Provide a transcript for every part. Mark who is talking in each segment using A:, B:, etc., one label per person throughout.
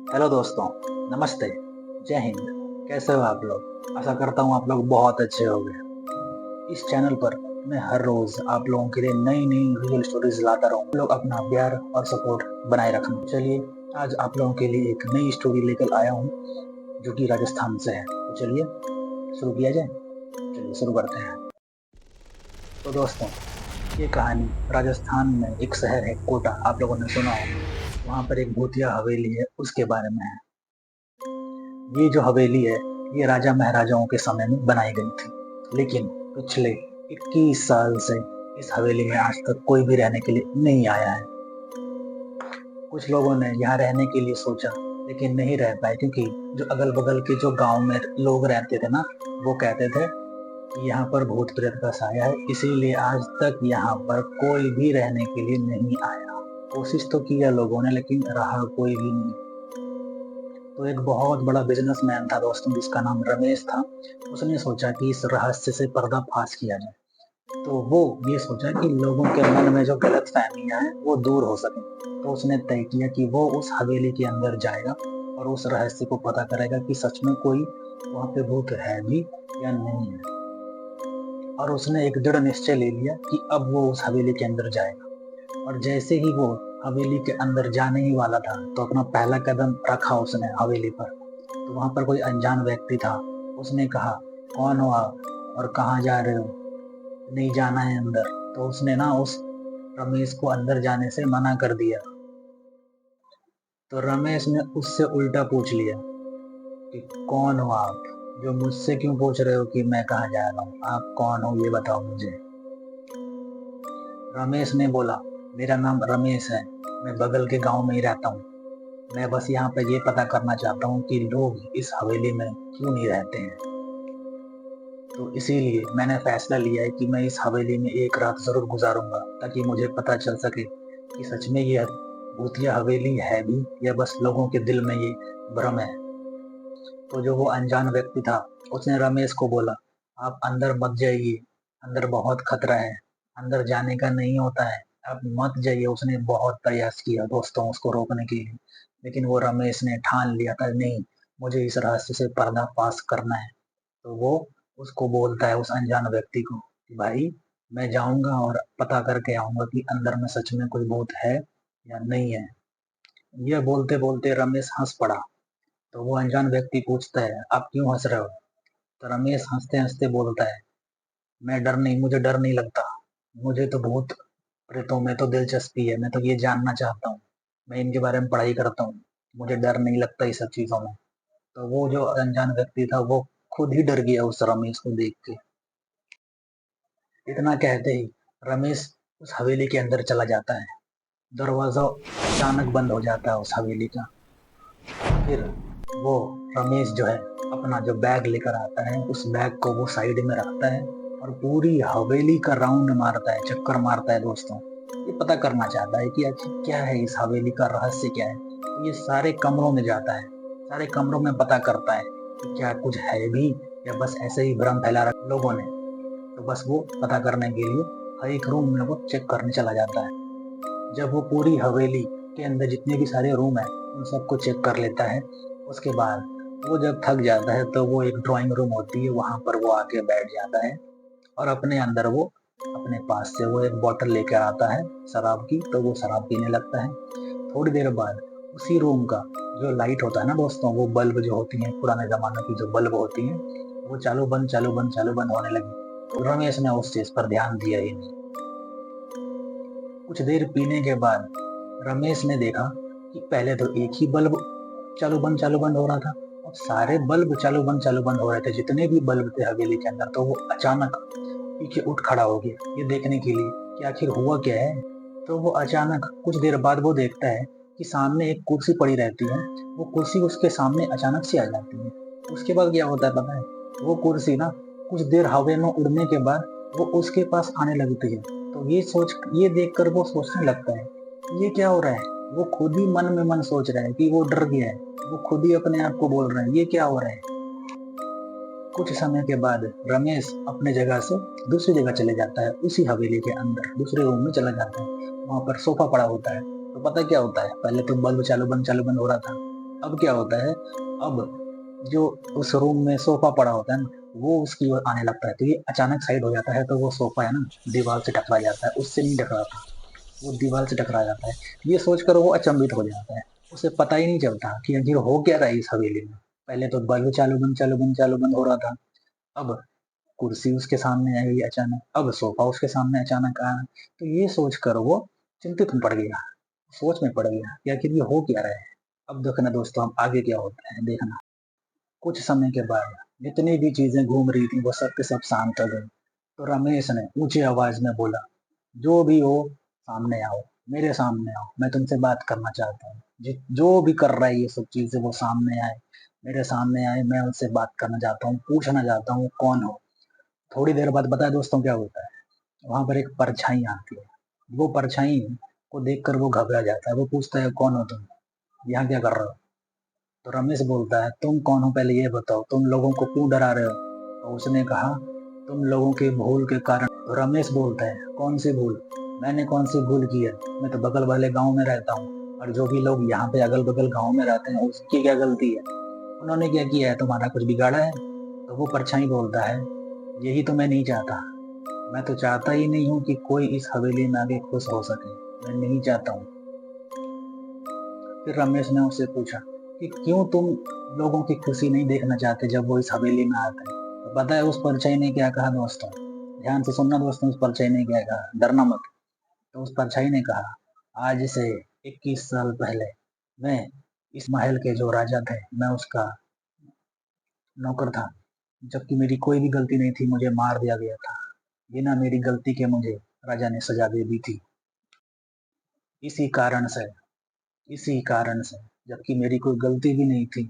A: Hello दोस्तों, नमस्ते, जय हिंद। कैसे हो आप लोग? आशा करता हूँ आप लोग बहुत अच्छे होंगे। इस चैनल पर मैं हर रोज आप लोगों के लिए नई नई रियल स्टोरीज लाता रहूँ। लोग अपना प्यार और सपोर्ट बनाए रखना। चलिए, आज आप लोगों के लिए एक नई स्टोरी लेकर आया हूँ जो कि राजस्थान से है। तो चलिए शुरू किया जाए। चलिए शुरू करते हैं। तो दोस्तों, ये कहानी राजस्थान में एक शहर है कोटा, आप लोगों ने सुना होगा। वहाँ पर एक भूतिया हवेली है, उसके बारे में है। ये जो हवेली है, ये राजा महाराजाओं के समय में बनाई गई थी, लेकिन पिछले 21 साल से इस हवेली में आज तक कोई भी रहने के लिए नहीं आया है। कुछ लोगों ने यहाँ रहने के लिए सोचा, लेकिन नहीं रह पाए, क्योंकि जो अगल बगल के जो गांव में लोग रहते थे ना, वो कहते थे कि यहाँ पर भूत प्रेत का साया है, इसीलिए आज तक यहाँ पर कोई भी रहने के लिए नहीं आया। कोशिश तो किया लोगों ने, लेकिन रहा कोई भी नहीं। तो एक बहुत बड़ा बिजनेसमैन था दोस्तों, जिसका नाम रमेश था। उसने सोचा कि इस रहस्य से पर्दाफाश किया जाए। तो वो ये सोचा कि लोगों के मन में जो गलत फहमियां हैं वो दूर हो सके। तो उसने तय किया कि वो उस हवेली के अंदर जाएगा और उस रहस्य को पता करेगा कि सच में कोई वहाँ पे भूत है भी या नहीं है। और उसने एक दृढ़ निश्चय ले लिया कि अब वो उस हवेली के अंदर जाएगा। और जैसे ही वो हवेली के अंदर जाने ही वाला था, तो अपना पहला कदम रखा उसने हवेली पर। तो वहां पर कोई अनजान व्यक्ति था। उसने कहा, कौन हो आप और कहाँ जा रहे हो? नहीं जाना है अंदर। तो उसने ना उस रमेश को अंदर जाने से मना कर दिया। तो रमेश ने उससे उल्टा पूछ लिया कि कौन हो आप, जो मुझसे क्यों पूछ रहे हो कि मैं कहाँ जा रहा हूँ? आप कौन हो ये बताओ मुझे। रमेश ने बोला, मेरा नाम रमेश है, मैं बगल के गांव में ही रहता हूँ। मैं बस यहाँ पे ये पता करना चाहता हूँ कि लोग इस हवेली में क्यों नहीं रहते हैं। तो इसीलिए मैंने फैसला लिया है कि मैं इस हवेली में एक रात जरूर गुजारूंगा, ताकि मुझे पता चल सके कि सच में ये भूतिया हवेली है भी या बस लोगों के दिल में ये भ्रम है। तो जो वो अनजान व्यक्ति था, उसने रमेश को बोला, आप अंदर मत जाइए, अंदर बहुत खतरा है, अंदर जाने का नहीं होता है, आप मत जाइए। उसने बहुत प्रयास किया दोस्तों उसको रोकने के लिए, लेकिन वो रमेश ने ठान लिया था, नहीं, मुझे इस रास्ते से पर्दाफाश करना है। तो वो उसको बोलता है, उस अनजान व्यक्ति को, कि भाई मैं जाऊंगा और पता करके आऊंगा कि अंदर में सच में कोई भूत है या नहीं है। यह बोलते बोलते रमेश हंस पड़ा। तो वो अनजान व्यक्ति पूछता है, आप क्यों हंस रहे हो? तो रमेश हंसते हंसते बोलता है, मुझे डर नहीं लगता। मुझे तो भूत प्रेतों में तो दिलचस्पी है, मैं तो ये जानना चाहता हूँ, मैं इनके बारे में पढ़ाई करता हूँ, मुझे डर नहीं लगता इस सब चीजों में। तो वो जो अनजान व्यक्ति था वो खुद ही डर गया उस रमेश को देख के। इतना कहते ही रमेश उस हवेली के अंदर चला जाता है। दरवाजा अचानक बंद हो जाता है उस हवेली का। फिर वो रमेश जो है अपना जो बैग लेकर आता है, उस बैग को वो साइड में रखता है और पूरी हवेली का राउंड मारता है, चक्कर मारता है दोस्तों। ये पता करना चाहता है कि आखिर क्या है, इस हवेली का रहस्य क्या है। तो ये सारे कमरों में जाता है, सारे कमरों में पता करता है कि क्या कुछ है भी या बस ऐसे ही भ्रम फैला रखा लोगों ने। तो बस वो पता करने के लिए हर एक रूम में वो चेक करने चला जाता है। जब वो पूरी हवेली के अंदर जितने भी सारे रूम है उन सबको चेक कर लेता है, उसके बाद वो जब थक जाता है तो वो एक ड्राइंग रूम होती है, वहां पर वो आके बैठ जाता है और अपने अंदर वो अपने पास से वो एक बोतल लेकर आता है शराब की। तो वो शराब पीने लगता है। थोड़ी देर बाद उसी रूम का जो लाइट होता है ना दोस्तों, वो बल्ब जो होती है पुराने जमाने की जो बल्ब होती है, वो चालू बंद चालू बंद चालू बंद होने लगी। तो रमेश ने उस चीज पर ध्यान दिया ही नहीं। कुछ देर पीने के बाद रमेश ने देखा कि पहले तो एक ही बल्ब चालू बंद हो रहा था, अब सारे बल्ब चालू बंद हो रहे थे, जितने भी बल्ब थे हवेली के अंदर। तो वो अचानक पीछे उठ खड़ा हो गया ये देखने के लिए कि आखिर हुआ क्या है। तो वो अचानक कुछ देर बाद वो देखता है कि सामने एक कुर्सी पड़ी रहती है, वो कुर्सी उसके सामने अचानक से आ जाती है। उसके बाद क्या होता है पता है? वो कुर्सी ना कुछ देर हवा में उड़ने के बाद वो उसके पास आने लगती है। तो ये देखकर वो सोचने लगता है, ये क्या हो रहा है? वो खुद ही मन में मन सोच रहा है कि वो डर गया है। वो खुद ही अपने आप को बोल रहा है, ये क्या हो रहा है? कुछ समय के बाद रमेश अपने जगह से दूसरी जगह चले जाता है, उसी हवेली के अंदर दूसरे रूम में चला जाता है। वहां पर सोफा पड़ा होता है। तो पता क्या होता है, पहले तो बल्ब चालू बंद हो रहा था, अब क्या होता है, अब जो उस रूम में सोफा पड़ा होता है ना, वो उसकी ओर आने लगता है, तो ये अचानक साइड हो जाता है, तो वो सोफा है ना दीवार से टकरा जाता है, उससे नहीं टकराता, वो दीवार से टकरा जाता है। ये सोचकर वो अचंभित हो जाता है, उसे पता ही नहीं चलता कि आखिर हो क्या रहा है इस हवेली में। पहले तो बल्ब चालू बंद चालू बंद चालू बंद हो रहा था, अब कुर्सी उसके सामने आई अचानक, अब सोफा उसके सामने अचानक आया। तो ये सोचकर वो चिंतित में पड़ गया, सोच में पड़ गया कि आखिर ये हो क्या रहा है। अब देखना दोस्तों, अब आगे क्या होता है देखना। कुछ समय के बाद जितनी भी चीजें घूम रही थी वो सब के सब शांत हो गई। तो रमेश ने ऊंची आवाज में बोला, जो भी हो सामने आओ, मेरे सामने आओ, मैं तुमसे बात करना चाहता हूँ। जो भी कर रहा है ये सब चीजें वो सामने आए, मेरे सामने आए, मैं उनसे बात करना चाहता हूँ, पूछना चाहता हूँ कौन हो। थोड़ी देर बाद बताए दोस्तों क्या होता है, वहां पर एक परछाई आती है। वो परछाई को देखकर वो घबरा जाता है, वो पूछता है कौन हो तुम, यहाँ क्या कर रहे हो। तो रमेश बोलता है, तुम कौन हो पहले ये बताओ, तुम लोगों को क्यों डरा रहे हो। तो उसने कहा, तुम लोगों के भूल के कारण। तो रमेश बोलता है, कौन सी भूल, मैंने कौन सी भूल की है, मैं तो बगल वाले गांव में रहता हूँ, और जो भी लोग यहाँ पे अगल बगल गांव में रहते हैं उसकी क्या गलती है, उन्होंने क्या किया है, तुम्हारा कुछ बिगाड़ा है। तो वो परछाई बोलता है, यही तो मैं नहीं चाहता, मैं तो चाहता ही नहीं हूँ कि कोई इस हवेली में आगे खुश हो सके, मैं नहीं चाहता हूँ। फिर रमेश ने उससे पूछा कि क्यों तुम लोगों की खुशी नहीं देखना चाहते जब वो इस हवेली में आते हैं। तो पता है उस परछाई ने क्या कहा दोस्तों, ध्यान से सुनना दोस्तों, उस परछाई ने क्या कहा, डरना मत। तो उस परछाई ने कहा, आज से 21 साल पहले मैं इस महल के जो राजा थे, मैं उसका नौकर था, जबकि मेरी कोई भी गलती नहीं थी, मुझे मार दिया गया था, बिना मेरी गलती के मुझे राजा ने सजा दे दी थी। इसी कारण से इसी कारण से जबकि मेरी कोई गलती भी नहीं थी,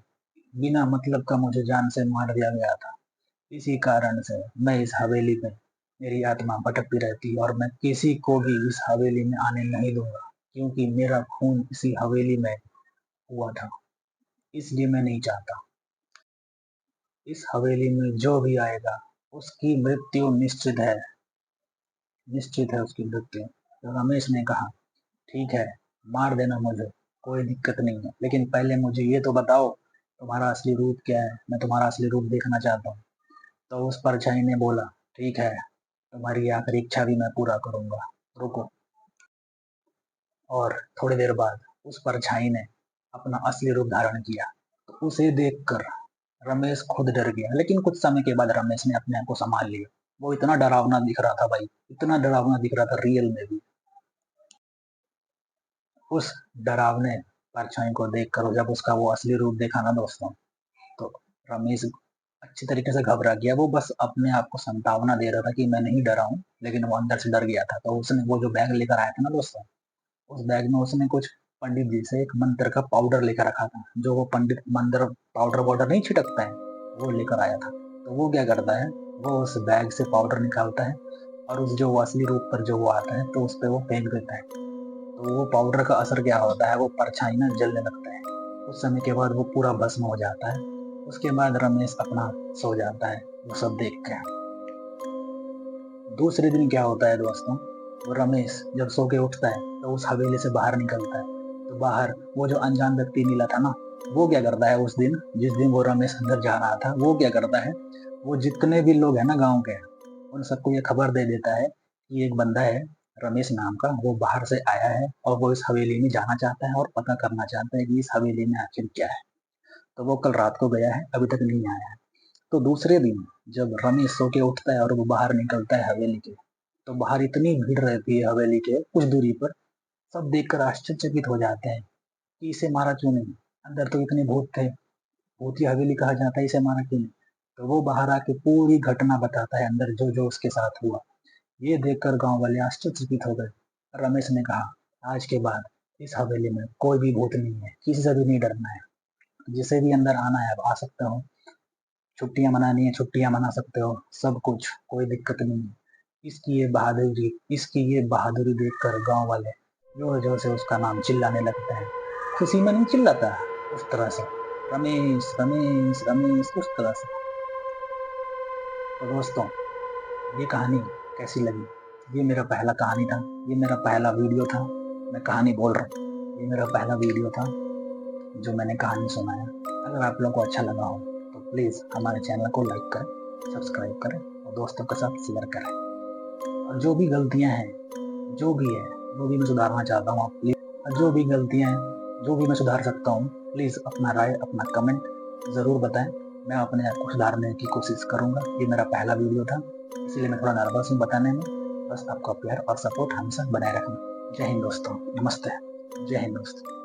A: बिना मतलब का मुझे जान से मार दिया गया था। इसी कारण से मैं इस हवेली में, मेरी आत्मा भटकती रहती है और मैं किसी को भी इस हवेली में आने नहीं दूंगा, क्योंकि मेरा खून इसी हवेली में हुआ था, इसलिए मैं नहीं चाहता। इस हवेली में जो भी आएगा उसकी मृत्यु निश्चित है, निश्चित है उसकी मृत्यु। तो रमेश ने कहा, ठीक है, मार देना मुझे, कोई दिक्कत नहीं है, लेकिन पहले मुझे ये तो बताओ तुम्हारा असली रूप क्या है, मैं तुम्हारा असली रूप देखना चाहता हूँ। तो उस परछाई ने बोला, ठीक है, तुम्हारी आखिरी इच्छा भी मैं पूरा करूंगा, रुको। और थोड़ी देर बाद उस परछाई ने अपना असली रूप धारण किया। तो उसे देखकर रमेश खुद डर गया, लेकिन कुछ समय के बाद रमेश ने अपने आप को संभाल लिया। वो इतना डरावना दिख रहा था भाई, इतना डरावना दिख रहा था रियल में भी। उस डरावने परछाई को देखकर जब उसका वो असली रूप देखा ना दोस्तों, तो रमेश अच्छी तरीके से घबरा गया। वो बस अपने आप को संतावना दे रहा था कि मैं नहीं डरा हूँ, लेकिन वो अंदर से डर गया था। तो उसने वो जो बैग लेकर आया था ना दोस्तों, उस बैग में उसने कुछ पंडित जी से एक मंत्र का पाउडर लेकर रखा था, जो वो पंडित मंत्र पाउडर वाउडर नहीं छिड़कता है, वो लेकर आया था। तो वो क्या करता है, वो उस बैग से पाउडर निकालता है और उस जो असली रूप पर जो वो आता है तो उस पर वो फेंक देता है। तो वो पाउडर का असर क्या होता है, वो परछाई ना जलने लगता है। कुछ समय के बाद वो पूरा भस्म हो जाता है। उसके बाद रमेश अपना सो जाता है वो सब देख के। दूसरे दिन क्या होता है दोस्तों, वो रमेश जब सो के उठता है तो उस हवेली से बाहर निकलता है। तो बाहर वो जो अनजान व्यक्ति मिला था ना, वो क्या करता है, उस दिन जिस दिन वो रमेश अंदर जा रहा था, वो क्या करता है, वो जितने भी लोग हैं ना गांव के, उन सबको ये खबर दे देता है कि एक बंदा है रमेश नाम का, वो बाहर से आया है और वो इस हवेली में जाना चाहता है और पता करना चाहता है कि इस हवेली में आखिर क्या है। तो वो कल रात को गया है, अभी तक नहीं आया है। तो दूसरे दिन जब रमेश सो के उठता है और वो बाहर निकलता है हवेली के, तो बाहर इतनी भीड़ रहती है हवेली के कुछ दूरी पर। सब देखकर आश्चर्यचकित हो जाते हैं कि इसे मारा क्यों नहीं, अंदर तो इतने भूत थे, भूतिया हवेली कहा जाता है, इसे मारा क्यों नहीं। तो वो बाहर आके पूरी घटना बताता है अंदर जो जो उसके साथ हुआ। ये देखकर गांव वाले आश्चर्यचकित हो गए। रमेश ने कहा, आज के बाद इस हवेली में कोई भी भूत नहीं है, किसी से भी नहीं डरना है, जिसे भी अंदर आना है आप आ सकते हो, छुट्टियां मनानी है छुट्टियां मना सकते हो, सब कुछ, कोई दिक्कत नहीं है। इसकी ये बहादुरी देखकर गांव वाले जोर जोर से उसका नाम चिल्लाने लगते हैं। खुशी में नहीं चिल्लाता, उस तरह से, रमेश रमेश रमेश, उस तरह से। तो दोस्तों, ये कहानी कैसी लगी, ये मेरा पहला कहानी था, ये मेरा पहला वीडियो था, मैं कहानी बोल रहा हूँ, ये मेरा पहला वीडियो था। जो मैंने कहानी सुनाया। अगर आप लोगों को अच्छा लगा हो तो प्लीज़ हमारे चैनल को लाइक करें, सब्सक्राइब करें और दोस्तों के साथ शेयर करें। और जो भी गलतियां हैं, जो भी है, जो भी मैं सुधारना चाहता हूँ, आप प्लीज़, जो भी गलतियां हैं, जो भी मैं सुधार सकता हूँ, प्लीज़ अपना राय, अपना कमेंट ज़रूर बताएं। मैं अपने आप को सुधारने की कोशिश करूँगा। ये मेरा पहला वीडियो था, इसलिए मैं थोड़ा नर्वस हूँ बताने में। बस आपका प्यार और सपोर्ट हमेशा बनाए रखना। जय हिंद दोस्तों, नमस्ते। जय हिंद दोस्तों।